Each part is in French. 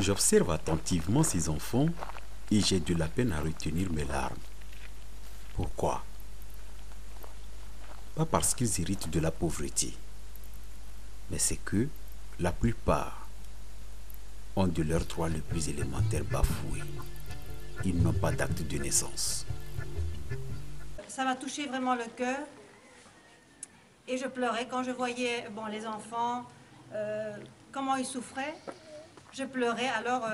J'observe attentivement ces enfants et j'ai de la peine à retenir mes larmes. Pourquoi? Pas parce qu'ils héritent de la pauvreté, mais c'est que la plupart ont de leurs droits les plus élémentaires bafoués. Ils n'ont pas d'acte de naissance. Ça m'a touché vraiment le cœur et je pleurais quand je voyais les enfants, comment ils souffraient. Je pleurais. Alors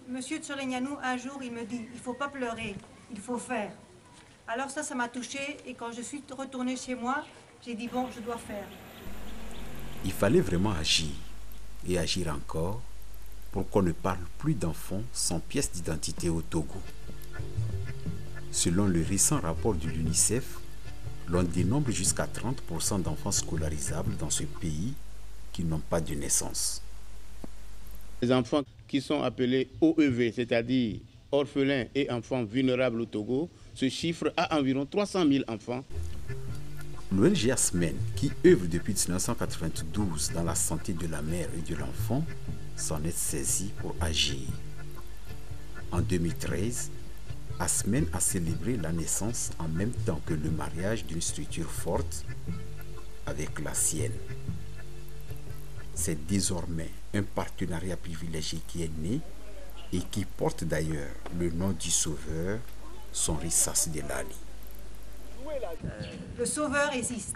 monsieur Tsolenyanou, un jour, il me dit, il ne faut pas pleurer, il faut faire. Alors ça m'a touchée et quand je suis retournée chez moi, j'ai dit bon, je dois faire. Il fallait vraiment agir et agir encore pour qu'on ne parle plus d'enfants sans pièce d'identité au Togo. Selon le récent rapport de l'UNICEF, l'on dénombre jusqu'à 30% d'enfants scolarisables dans ce pays qui n'ont pas de naissance. Les enfants qui sont appelés OEV, c'est-à-dire orphelins et enfants vulnérables au Togo, se chiffrent à environ 300 000 enfants. L'ONG ASMEN, qui œuvre depuis 1992 dans la santé de la mère et de l'enfant, s'en est saisie pour agir. En 2013, ASMEN a célébré la naissance en même temps que le mariage d'une structure forte avec la sienne. C'est désormais un partenariat privilégié qui est né et qui porte d'ailleurs le nom du sauveur, son Rissas Delali. Le sauveur existe.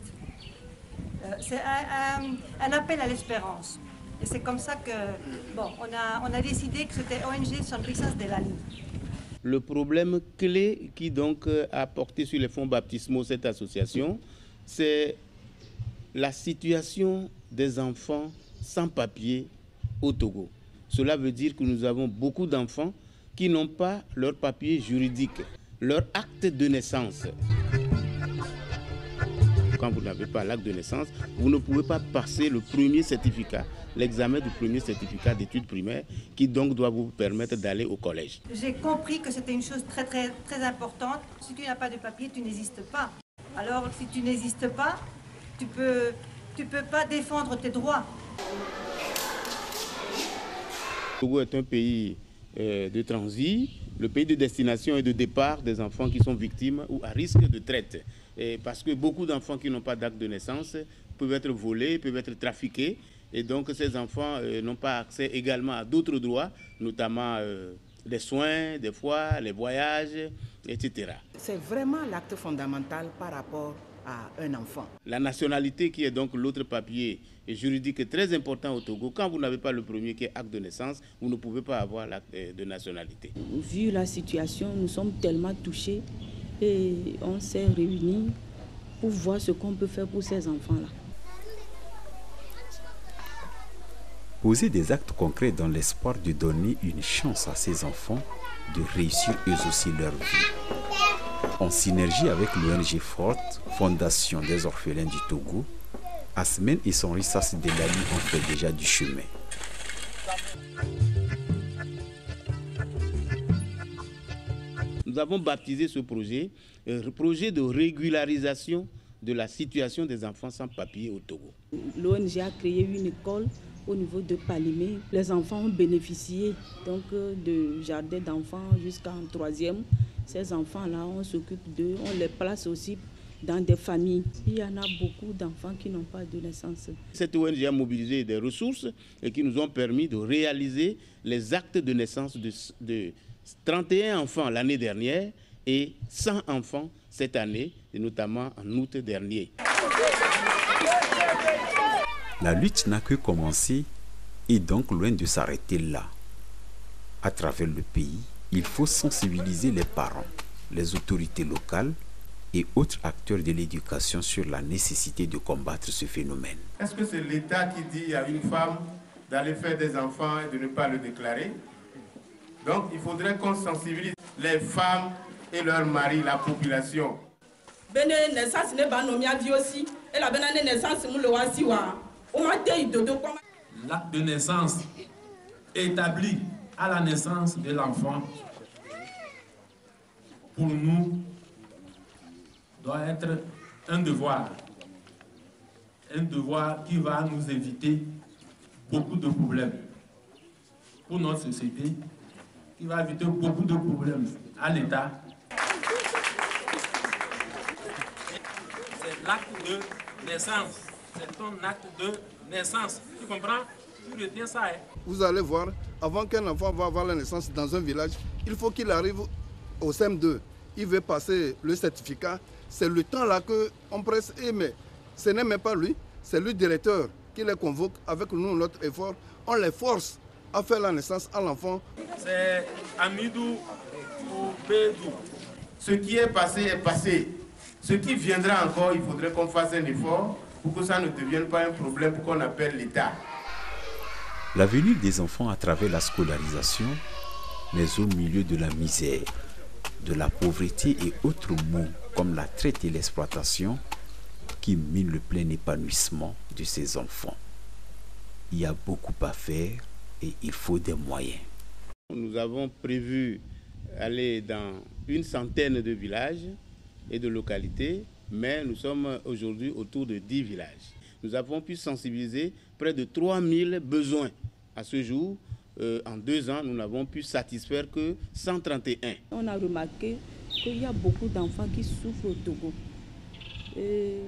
C'est un appel à l'espérance. Et c'est comme ça que, on a décidé que c'était ONG Son Rissas Delali. Le problème clé qui donc a porté sur les fonds baptismaux cette association, c'est la situation des enfants sans papier au Togo. Cela veut dire que nous avons beaucoup d'enfants qui n'ont pas leur papier juridique, leur acte de naissance. Quand vous n'avez pas l'acte de naissance, vous ne pouvez pas passer le premier certificat, l'examen du premier certificat d'études primaires, qui donc doit vous permettre d'aller au collège. J'ai compris que c'était une chose très, très, très importante. Si tu n'as pas de papier, tu n'existes pas. Alors, si tu n'existes pas, tu peux pas défendre tes droits. Le Togo est un pays de transit, le pays de destination et de départ des enfants qui sont victimes ou à risque de traite. Et parce que beaucoup d'enfants qui n'ont pas d'acte de naissance peuvent être volés, peuvent être trafiqués. Et donc ces enfants n'ont pas accès également à d'autres droits, notamment les soins, des fois, les voyages, etc. C'est vraiment l'acte fondamental par rapport à un enfant. La nationalité qui est donc l'autre papier juridique est très important au Togo. Quand vous n'avez pas le premier qui est acte de naissance, vous ne pouvez pas avoir l'acte de nationalité. Vu la situation, nous sommes tellement touchés et on s'est réunis pour voir ce qu'on peut faire pour ces enfants-là. Poser des actes concrets dans l'espoir de donner une chance à ces enfants de réussir eux aussi leur vie. En synergie avec l'ONG Forte, Fondation des orphelins du Togo, ASMEN et son Rissas Delali ont fait déjà du chemin. Nous avons baptisé ce projet, projet de régularisation de la situation des enfants sans papier au Togo. L'ONG a créé une école au niveau de Palimé. Les enfants ont bénéficié donc de jardin d'enfants jusqu'en 3e. Ces enfants-là, on s'occupe d'eux, on les place aussi dans des familles. Il y en a beaucoup d'enfants qui n'ont pas de naissance. Cette ONG a mobilisé des ressources et qui nous ont permis de réaliser les actes de naissance de 31 enfants l'année dernière et 100 enfants cette année, et notamment en août dernier. La lutte n'a que commencé et donc loin de s'arrêter là. À travers le pays, il faut sensibiliser les parents, les autorités locales et autres acteurs de l'éducation sur la nécessité de combattre ce phénomène. Est-ce que c'est l'État qui dit à une femme d'aller faire des enfants et de ne pas le déclarer? Donc il faudrait qu'on sensibilise les femmes et leurs maris, la population. L'acte de naissance établi à la naissance de l'enfant, pour nous, doit être un devoir qui va nous éviter beaucoup de problèmes. pour notre société, qui va éviter beaucoup de problèmes à l'État. C'est l'acte de naissance. C'est ton acte de naissance. Tu comprends? Tu retiens ça, hein? Vous allez voir, avant qu'un enfant va avoir la naissance dans un village, il faut qu'il arrive au CM2. Il veut passer le certificat. C'est le temps là qu'on presse. Mais ce n'est même pas lui, c'est le directeur qui les convoque avec nous, notre effort. On les force à faire la naissance à l'enfant. C'est Amidou ou Bédou. Ce qui est passé. Ce qui viendra encore, il faudrait qu'on fasse un effort pour que ça ne devienne pas un problème qu'on appelle l'État. L'avenir des enfants à travers la scolarisation, mais au milieu de la misère, de la pauvreté et autres maux comme la traite et l'exploitation qui minent le plein épanouissement de ces enfants. Il y a beaucoup à faire et il faut des moyens. Nous avons prévu aller dans une centaine de villages et de localités, mais nous sommes aujourd'hui autour de 10 villages. Nous avons pu sensibiliser près de 3000 besoins. À ce jour, en 2 ans, nous n'avons pu satisfaire que 131. On a remarqué qu'il y a beaucoup d'enfants qui souffrent au Togo. Et,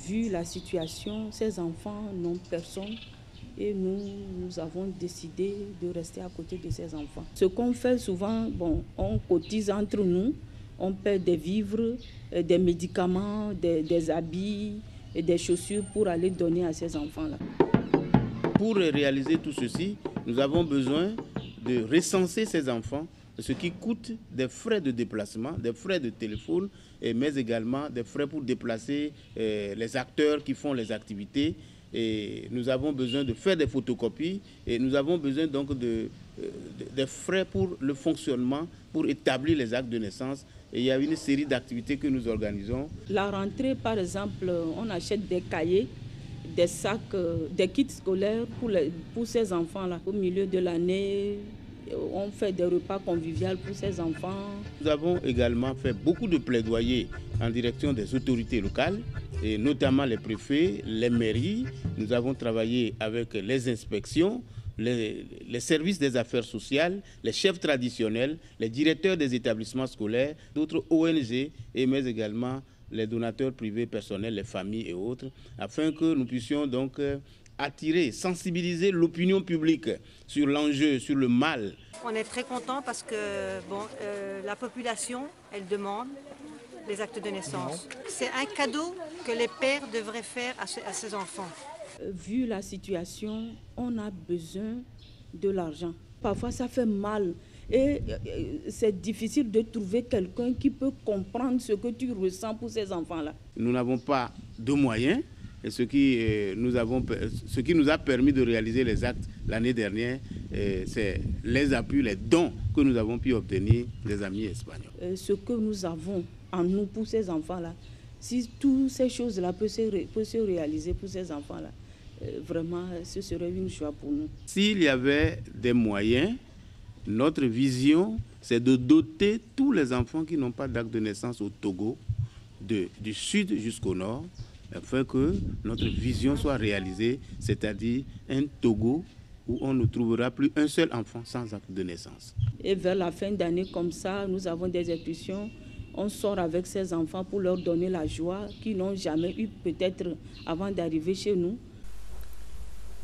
vu la situation, ces enfants n'ont personne et nous avons décidé de rester à côté de ces enfants. Ce qu'on fait souvent, on cotise entre nous, on paie des vivres, des médicaments, des habits et des chaussures pour aller donner à ces enfants-là. Pour réaliser tout ceci, nous avons besoin de recenser ces enfants, ce qui coûte des frais de déplacement, des frais de téléphone, mais également des frais pour déplacer les acteurs qui font les activités. Et nous avons besoin de faire des photocopies et nous avons besoin donc des frais pour le fonctionnement, pour établir les actes de naissance. Et il y a une série d'activités que nous organisons. La rentrée, par exemple, on achète des cahiers, des sacs, des kits scolaires pour ces enfants-là. Au milieu de l'année, on fait des repas conviviaux pour ces enfants. Nous avons également fait beaucoup de plaidoyers en direction des autorités locales, et notamment les préfets, les mairies. Nous avons travaillé avec les inspections, les services des affaires sociales, les chefs traditionnels, les directeurs des établissements scolaires, d'autres ONG, mais également les donateurs privés personnels, les familles et autres, afin que nous puissions donc attirer, sensibiliser l'opinion publique sur l'enjeu, sur le mal. On est très content parce que la population, elle demande les actes de naissance. C'est un cadeau que les pères devraient faire à ces enfants. Vu la situation, on a besoin de l'argent. Parfois, ça fait mal. Et c'est difficile de trouver quelqu'un qui peut comprendre ce que tu ressens pour ces enfants-là. Nous n'avons pas de moyens. Et ce qui nous a permis de réaliser les actes l'année dernière, c'est les appuis, les dons que nous avons pu obtenir des amis espagnols. Ce que nous avons en nous pour ces enfants-là, si toutes ces choses-là peuvent se réaliser pour ces enfants-là, vraiment, ce serait une joie pour nous. S'il y avait des moyens, notre vision, c'est de doter tous les enfants qui n'ont pas d'acte de naissance au Togo, du sud jusqu'au nord, afin que notre vision soit réalisée, c'est-à-dire un Togo où on ne trouvera plus un seul enfant sans acte de naissance. Et vers la fin d'année, comme ça, nous avons des excursions. On sort avec ces enfants pour leur donner la joie qu'ils n'ont jamais eu peut-être avant d'arriver chez nous.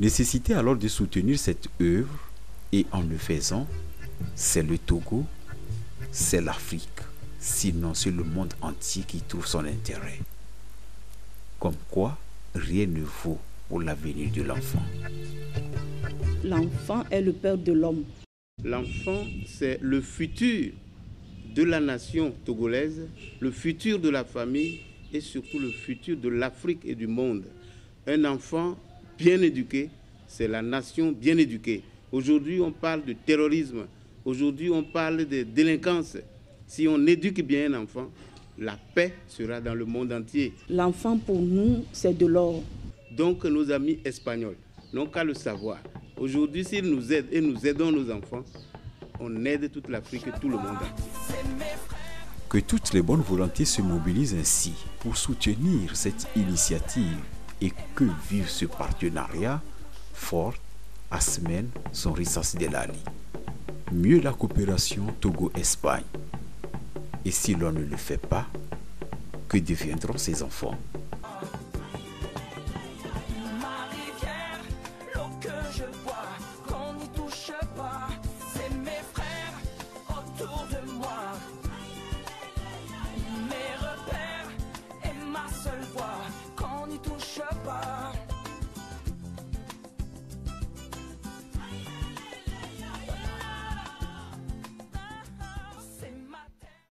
Nécessité alors de soutenir cette œuvre et en le faisant, c'est le Togo, c'est l'Afrique, sinon c'est le monde entier qui trouve son intérêt. Comme quoi, rien ne vaut pour l'avenir de l'enfant. L'enfant est le père de l'homme. L'enfant, c'est le futur de la nation togolaise, le futur de la famille et surtout le futur de l'Afrique et du monde. Un enfant bien éduqué, c'est la nation bien éduquée. Aujourd'hui, on parle de terrorisme. Aujourd'hui, on parle de délinquance. Si on éduque bien un enfant, la paix sera dans le monde entier. L'enfant, pour nous, c'est de l'or. Donc, nos amis espagnols n'ont qu'à le savoir. Aujourd'hui, s'ils nous aident et nous aidons nos enfants, on aide toute l'Afrique et tout le monde entier. Que toutes les bonnes volontés se mobilisent ainsi pour soutenir cette initiative et que vive ce partenariat fort, Asmen Sonrisas Delali. mieux la coopération Togo-Espagne. Et si l'on ne le fait pas, que deviendront ces enfants ?